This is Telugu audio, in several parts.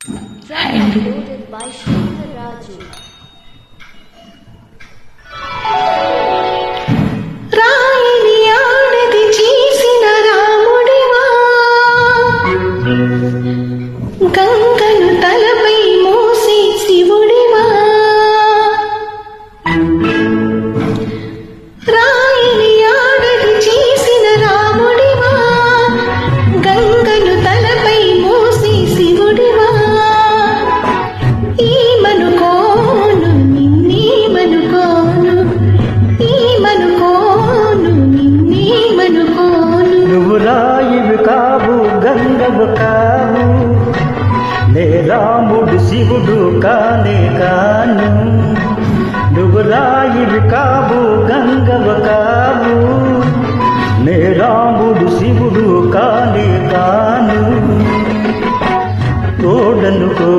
Downloaded by Shankar Raju. రాయిని ఆడది చేసిన రాముడివా, గంగను తలపై మోసే శివుడివా. రాయిని ఆడది చేసిన రాముడివా, గంగను తలపై మోసే శివుడివా. ఈమనుకోను నిన్నేమనుకోను, ఈమనుకోను నిన్నేమనుకోను. నువ్వు రాయివి కావు గంగవు కావు, నే రాముడు శివుడు కానే కాను. నువ్వు రాయివి కావు గంగవు కావు, నే రాముడు శివుడు కానే కాను. తోడనుకో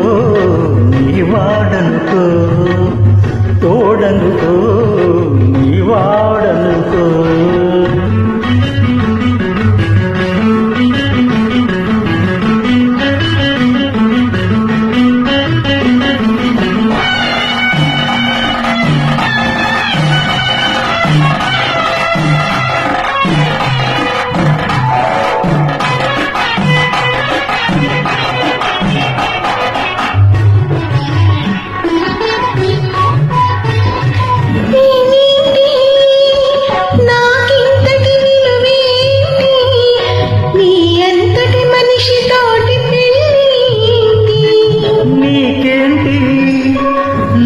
నీ వాడనుకో, తోడనుకో నీ వాడనుకో. నాకింతటి విలువేంటి, నీ అంతటి మనిషితోటి పెళ్ళేంటి. నీకేంటి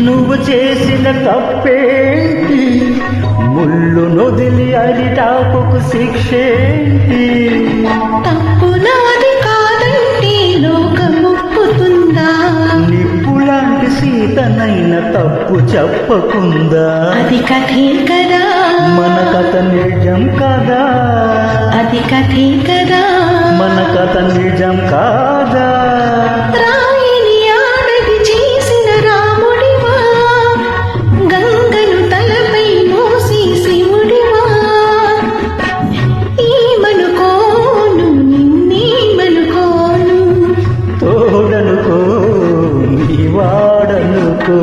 నువ్వు చేసిన తప్పేంటి, ముళ్ళు నొదిలి అరిటాకుకు శిక్షేంటి. తప్పు నాది కాదంటే లోకం ఒప్పుతుందా, నిప్పులాంటి సీతనైన తప్పు చెప్పకుందా. అది కథే కదా, మన కథ నిజం కదా, అది కథే కదా. మన కథ నిజం కాదా. రాయిని ఆడది చేసిన రాముడివా, గంగను తలపై మోసి శివుడివా. ఈమనుకోను నిన్నేమనుకోను. తోడనుకో నీ వాడనుకో.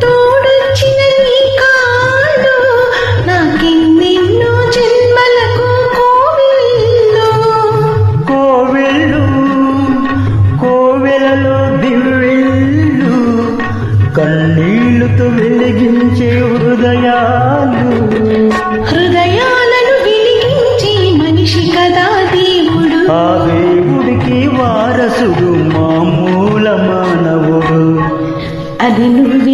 తోడొచ్చిన నీ కాళ్ళు నాకెన్నెన్నో జన్మలకు కోవిల్లు. కోవెళ్ళు కోవెలలో దివ్వెళ్ళు, కన్నీళ్లతో వెలిగించే హృదయాలు. హృదయాలను వెలిగించే మనిషి కదా దేవుడు. ఆ దేవుడికి వారసుడు మామూల మానవుడు. అది నువ్వే